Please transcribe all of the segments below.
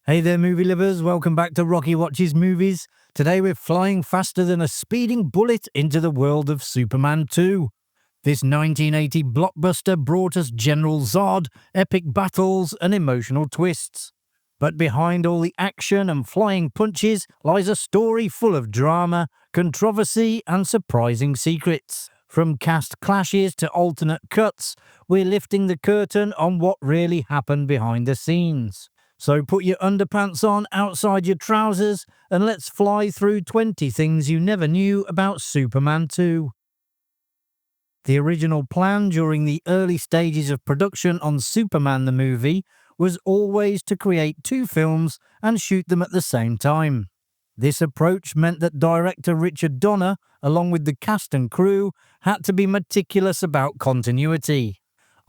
Hey there, movie lovers. Welcome back to Rocky Watches Movies. Today we're flying faster than a speeding bullet into the world of Superman 2. This 1980 blockbuster brought us General Zod, epic battles, and emotional twists. But behind all the action and flying punches lies a story full of drama, controversy, and surprising secrets. From cast clashes to alternate cuts, we're lifting the curtain on what really happened behind the scenes. So put your underpants on outside your trousers and let's fly through 20 things you never knew about Superman 2. The original plan during the early stages of production on Superman the movie was always to create two films and shoot them at the same time. This approach meant that director Richard Donner, along with the cast and crew, had to be meticulous about continuity.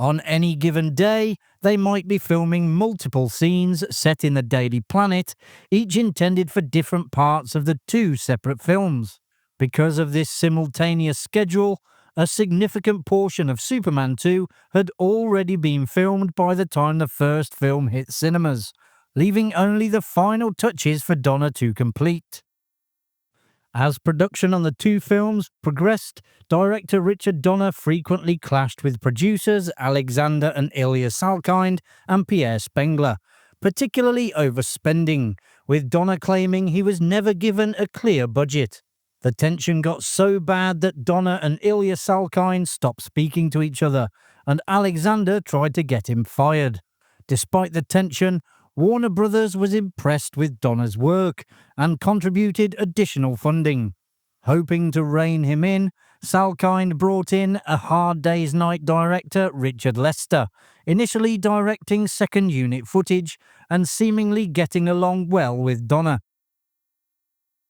On any given day, they might be filming multiple scenes set in the Daily Planet, each intended for different parts of the two separate films. Because of this simultaneous schedule, a significant portion of Superman 2 had already been filmed by the time the first film hit cinemas, leaving only the final touches for Donner to complete. As production on the two films progressed, director Richard Donner frequently clashed with producers Alexander and Ilya Salkind and Pierre Spengler, particularly over spending, with Donner claiming he was never given a clear budget. The tension got so bad that Donner and Ilya Salkind stopped speaking to each other, and Alexander tried to get him fired. Despite the tension, Warner Brothers was impressed with Donner's work and contributed additional funding. Hoping to rein him in, Salkind brought in a Hard Day's Night director, Richard Lester, initially directing second unit footage and seemingly getting along well with Donner.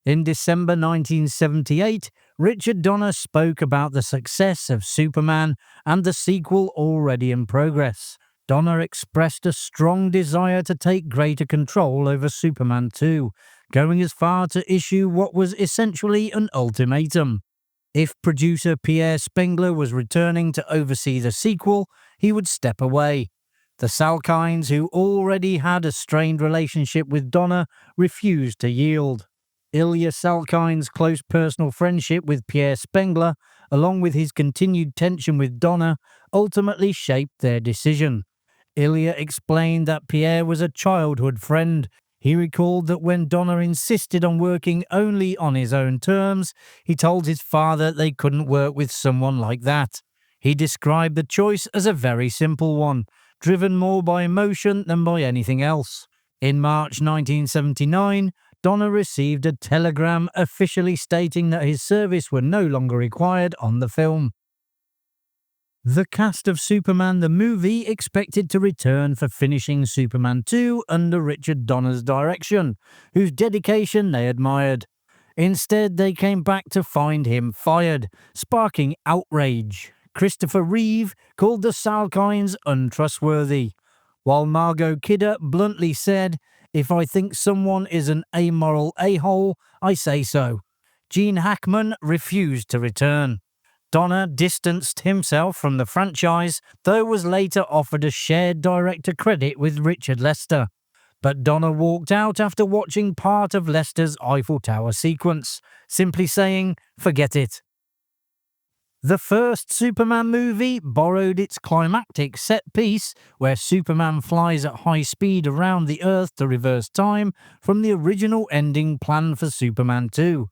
In December 1978, Richard Donner spoke about the success of Superman and the sequel already in progress. Donner expressed a strong desire to take greater control over Superman 2, going as far to issue what was essentially an ultimatum. If producer Pierre Spengler was returning to oversee the sequel, he would step away. The Salkinds, who already had a strained relationship with Donner, refused to yield. Ilya Salkind's close personal friendship with Pierre Spengler, along with his continued tension with Donner, ultimately shaped their decision. Ilya explained that Pierre was a childhood friend. He recalled that when Donner insisted on working only on his own terms, he told his father they couldn't work with someone like that. He described the choice as a very simple one, driven more by emotion than by anything else. In March 1979, Donner received a telegram officially stating that his service were no longer required on the film. The cast of Superman the movie expected to return for finishing Superman 2 under Richard Donner's direction, whose dedication they admired. Instead, they came back to find him fired, sparking outrage. Christopher Reeve called the Salkinds untrustworthy, while Margot Kidder bluntly said, "If I think someone is an amoral a-hole, I say so." Gene Hackman refused to return. Donner distanced himself from the franchise, though was later offered a shared director credit with Richard Lester. But Donner walked out after watching part of Lester's Eiffel Tower sequence, simply saying, "Forget it." The first Superman movie borrowed its climactic set piece, where Superman flies at high speed around the Earth to reverse time, from the original ending planned for Superman 2.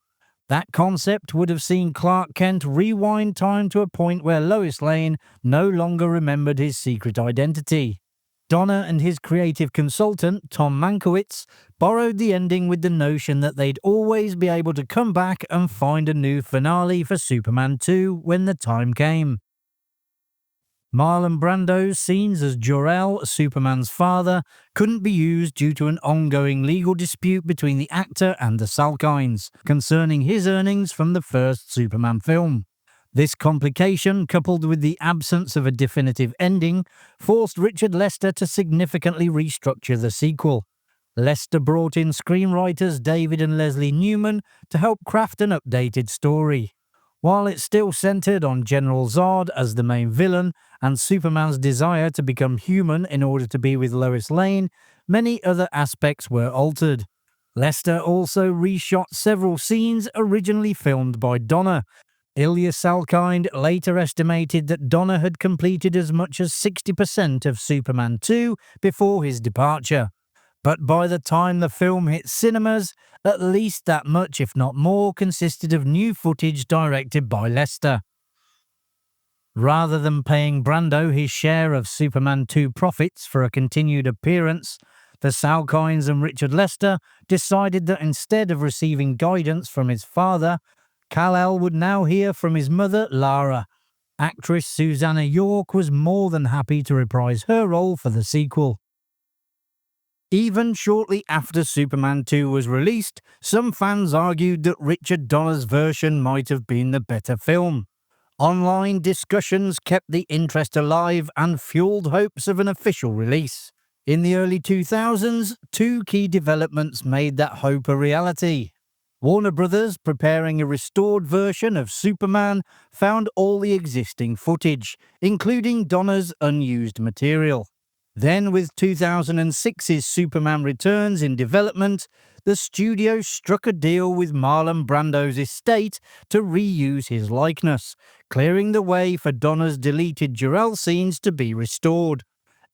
That concept would have seen Clark Kent rewind time to a point where Lois Lane no longer remembered his secret identity. Donner and his creative consultant, Tom Mankiewicz, borrowed the ending with the notion that they'd always be able to come back and find a new finale for Superman 2 when the time came. Marlon Brando's scenes as Jor-El, Superman's father, couldn't be used due to an ongoing legal dispute between the actor and the Salkinds concerning his earnings from the first Superman film. This complication, coupled with the absence of a definitive ending, forced Richard Lester to significantly restructure the sequel. Lester brought in screenwriters David and Leslie Newman to help craft an updated story. While it still centered on General Zod as the main villain and Superman's desire to become human in order to be with Lois Lane, many other aspects were altered. Lester also reshot several scenes originally filmed by Donner. Ilya Salkind later estimated that Donner had completed as much as 60% of Superman 2 before his departure. But by the time the film hit cinemas, at least that much, if not more, consisted of new footage directed by Lester. Rather than paying Brando his share of Superman 2 profits for a continued appearance, the Salkinds and Richard Lester decided that instead of receiving guidance from his father, Kal-El would now hear from his mother, Lara. Actress Susanna York was more than happy to reprise her role for the sequel. Even shortly after Superman 2 was released, some fans argued that Richard Donner's version might have been the better film. Online discussions kept the interest alive and fueled hopes of an official release. In the early 2000s, two key developments made that hope a reality. Warner Brothers, preparing a restored version of Superman, found all the existing footage, including Donner's unused material. Then, with 2006's Superman Returns in development, the studio struck a deal with Marlon Brando's estate to reuse his likeness, clearing the way for Donner's deleted Jor-El scenes to be restored.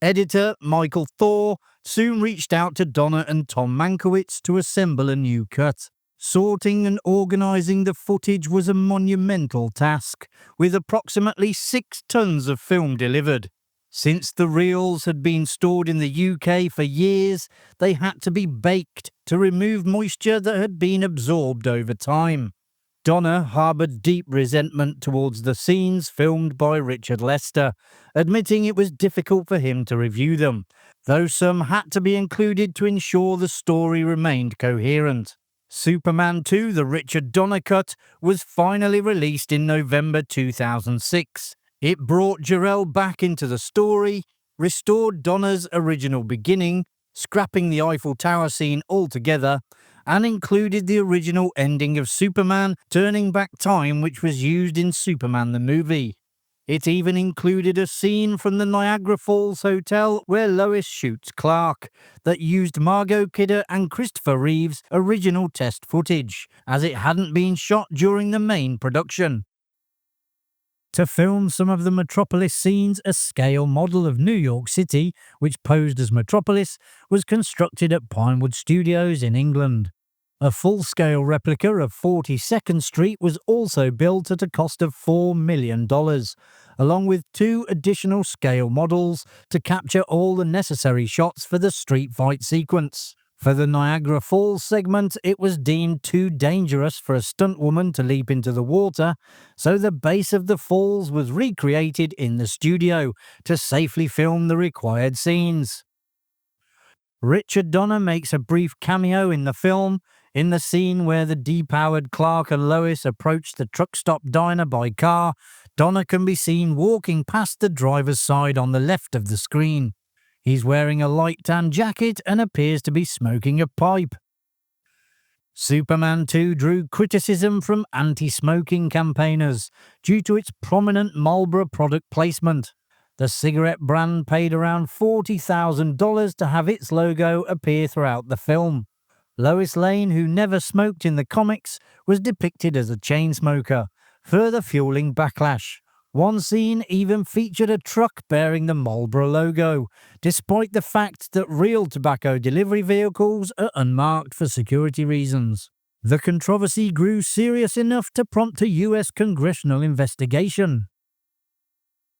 Editor Michael Thor soon reached out to Donner and Tom Mankiewicz to assemble a new cut. Sorting and organising the footage was a monumental task, with approximately 6 tons of film delivered. Since the reels had been stored in the UK for years, they had to be baked to remove moisture that had been absorbed over time. Donner harboured deep resentment towards the scenes filmed by Richard Lester, admitting it was difficult for him to review them, though some had to be included to ensure the story remained coherent. Superman 2, the Richard Donner cut, was finally released in November 2006. It brought Jor-El back into the story, restored Donner's original beginning, scrapping the Eiffel Tower scene altogether, and included the original ending of Superman turning back time, which was used in Superman the movie. It even included a scene from the Niagara Falls Hotel where Lois shoots Clark, that used Margot Kidder and Christopher Reeve's original test footage, as it hadn't been shot during the main production. To film some of the Metropolis scenes, a scale model of New York City, which posed as Metropolis, was constructed at Pinewood Studios in England. A full-scale replica of 42nd Street was also built at a cost of $4 million, along with 2 additional scale models to capture all the necessary shots for the street fight sequence. For the Niagara Falls segment, it was deemed too dangerous for a stuntwoman to leap into the water, so the base of the falls was recreated in the studio to safely film the required scenes. Richard Donner makes a brief cameo in the film, in the scene where the depowered Clark and Lois approach the truck stop diner by car. Donner can be seen walking past the driver's side on the left of the screen. He's wearing a light tan jacket and appears to be smoking a pipe. Superman 2 drew criticism from anti-smoking campaigners due to its prominent Marlboro product placement. The cigarette brand paid around $40,000 to have its logo appear throughout the film. Lois Lane, who never smoked in the comics, was depicted as a chain smoker, further fueling backlash. One scene even featured a truck bearing the Marlboro logo, despite the fact that real tobacco delivery vehicles are unmarked for security reasons. The controversy grew serious enough to prompt a US congressional investigation.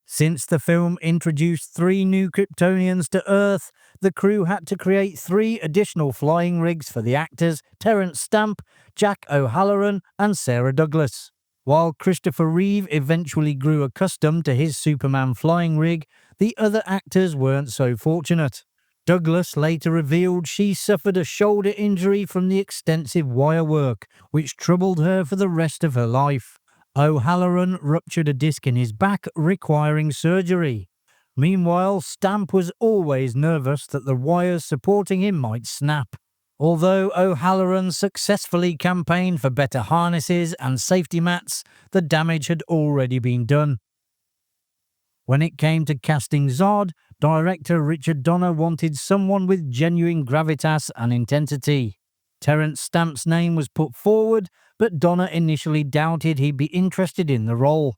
Since the film introduced 3 new Kryptonians to Earth, the crew had to create 3 additional flying rigs for the actors Terrence Stamp, Jack O'Halloran, and Sarah Douglas. While Christopher Reeve eventually grew accustomed to his Superman flying rig, the other actors weren't so fortunate. Douglas later revealed she suffered a shoulder injury from the extensive wire work, which troubled her for the rest of her life. O'Halloran ruptured a disc in his back, requiring surgery. Meanwhile, Stamp was always nervous that the wires supporting him might snap. Although O'Halloran successfully campaigned for better harnesses and safety mats, the damage had already been done. When it came to casting Zod, director Richard Donner wanted someone with genuine gravitas and intensity. Terence Stamp's name was put forward, but Donner initially doubted he'd be interested in the role.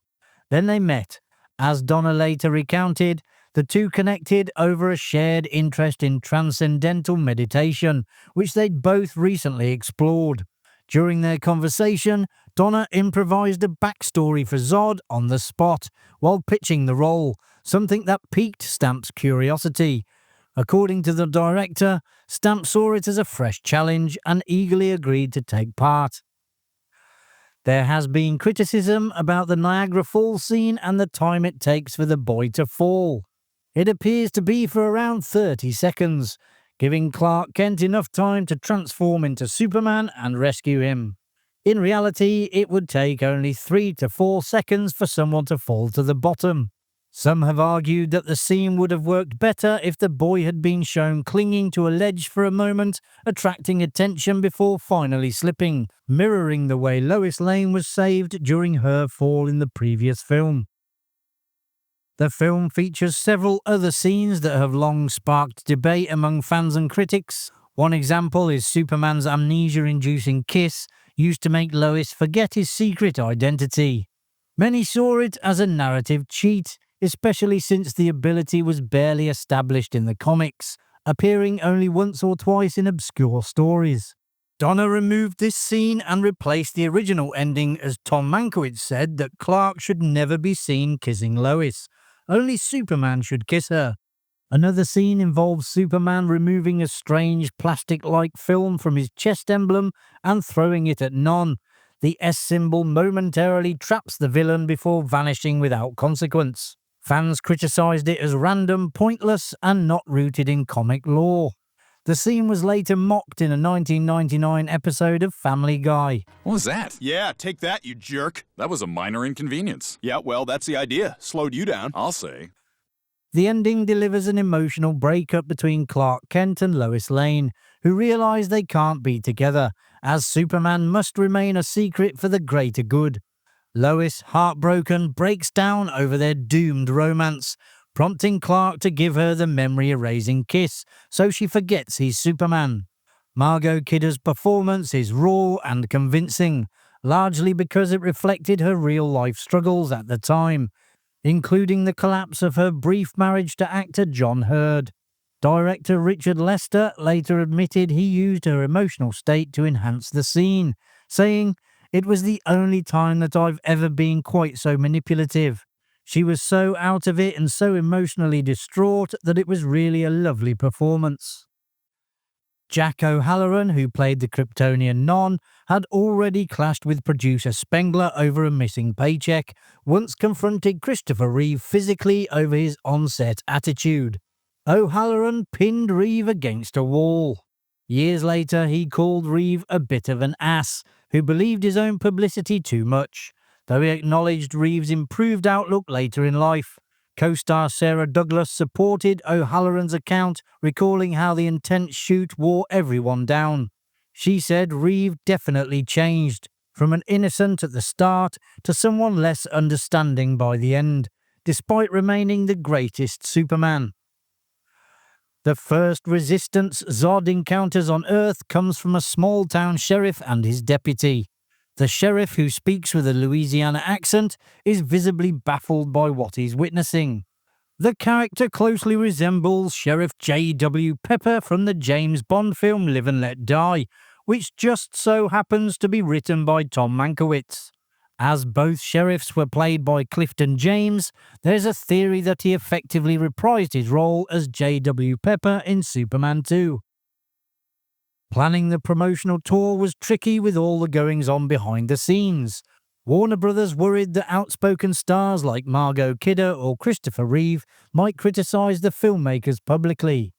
Then they met. As Donner later recounted, the two connected over a shared interest in transcendental meditation, which they'd both recently explored. During their conversation, Donner improvised a backstory for Zod on the spot while pitching the role, something that piqued Stamp's curiosity. According to the director, Stamp saw it as a fresh challenge and eagerly agreed to take part. There has been criticism about the Niagara Falls scene and the time it takes for the boy to fall. It appears to be for around 30 seconds, giving Clark Kent enough time to transform into Superman and rescue him. In reality, it would take only 3 to 4 seconds for someone to fall to the bottom. Some have argued that the scene would have worked better if the boy had been shown clinging to a ledge for a moment, attracting attention before finally slipping, mirroring the way Lois Lane was saved during her fall in the previous film. The film features several other scenes that have long sparked debate among fans and critics. One example is Superman's amnesia-inducing kiss, used to make Lois forget his secret identity. Many saw it as a narrative cheat, especially since the ability was barely established in the comics, appearing only once or twice in obscure stories. Donner removed this scene and replaced the original ending, as Tom Mankiewicz said that Clark should never be seen kissing Lois. Only Superman should kiss her. Another scene involves Superman removing a strange plastic-like film from his chest emblem and throwing it at Non. The S symbol momentarily traps the villain before vanishing without consequence. Fans criticised it as random, pointless, and not rooted in comic lore. The scene was later mocked in a 1999 episode of Family Guy. What was that? Yeah, take that, you jerk. That was a minor inconvenience. Yeah, well, that's the idea. Slowed you down. I'll say. The ending delivers an emotional breakup between Clark Kent and Lois Lane, who realise they can't be together, as Superman must remain a secret for the greater good. Lois, heartbroken, breaks down over their doomed romance, prompting Clark to give her the memory-erasing kiss, so she forgets he's Superman. Margot Kidder's performance is raw and convincing, largely because it reflected her real-life struggles at the time, including the collapse of her brief marriage to actor John Hurd. Director Richard Lester later admitted he used her emotional state to enhance the scene, saying, "It was the only time that I've ever been quite so manipulative. She was so out of it and so emotionally distraught that it was really a lovely performance." Jack O'Halloran, who played the Kryptonian Non, had already clashed with producer Spengler over a missing paycheck, once confronted Christopher Reeve physically over his on-set attitude. O'Halloran pinned Reeve against a wall. Years later, he called Reeve a bit of an ass, who believed his own publicity too much, though he acknowledged Reeve's improved outlook later in life. Co-star Sarah Douglas supported O'Halloran's account, recalling how the intense shoot wore everyone down. She said Reeve definitely changed, from an innocent at the start to someone less understanding by the end, despite remaining the greatest Superman. The first resistance Zod encounters on Earth comes from a small-town sheriff and his deputy. The sheriff, who speaks with a Louisiana accent, is visibly baffled by what he's witnessing. The character closely resembles Sheriff J.W. Pepper from the James Bond film Live and Let Die, which just so happens to be written by Tom Mankiewicz. As both sheriffs were played by Clifton James, there's a theory that he effectively reprised his role as J.W. Pepper in Superman 2. Planning the promotional tour was tricky with all the goings-on behind the scenes. Warner Brothers worried that outspoken stars like Margot Kidder or Christopher Reeve might criticise the filmmakers publicly.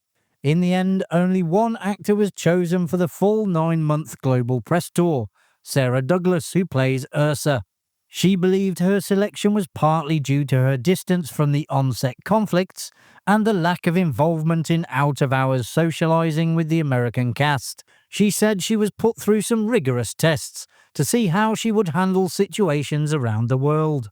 In the end, only one actor was chosen for the full 9-month global press tour, Sarah Douglas, who plays Ursa. She believed her selection was partly due to her distance from the on-set conflicts and the lack of involvement in out-of-hours socialising with the American cast. She said she was put through some rigorous tests to see how she would handle situations around the world.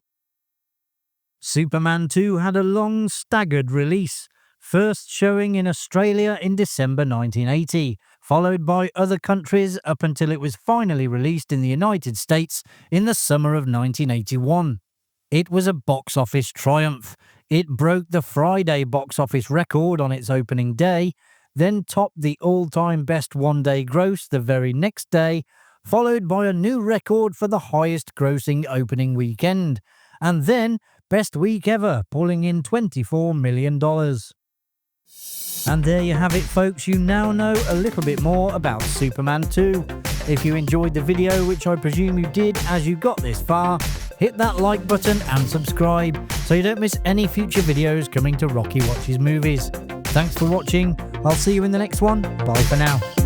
Superman 2 had a long, staggered release, first showing in Australia in December 1980, followed by other countries up until it was finally released in the United States in the summer of 1981. It was a box office triumph. It broke the Friday box office record on its opening day, then topped the all-time best one-day gross the very next day, followed by a new record for the highest grossing opening weekend, and then best week ever, pulling in $24 million. And there you have it, folks. You now know a little bit more about Superman 2. If you enjoyed the video, which I presume you did as you got this far, hit that like button and subscribe so you don't miss any future videos coming to Rocky Watches Movies. Thanks for watching. I'll see you in the next one. Bye for now.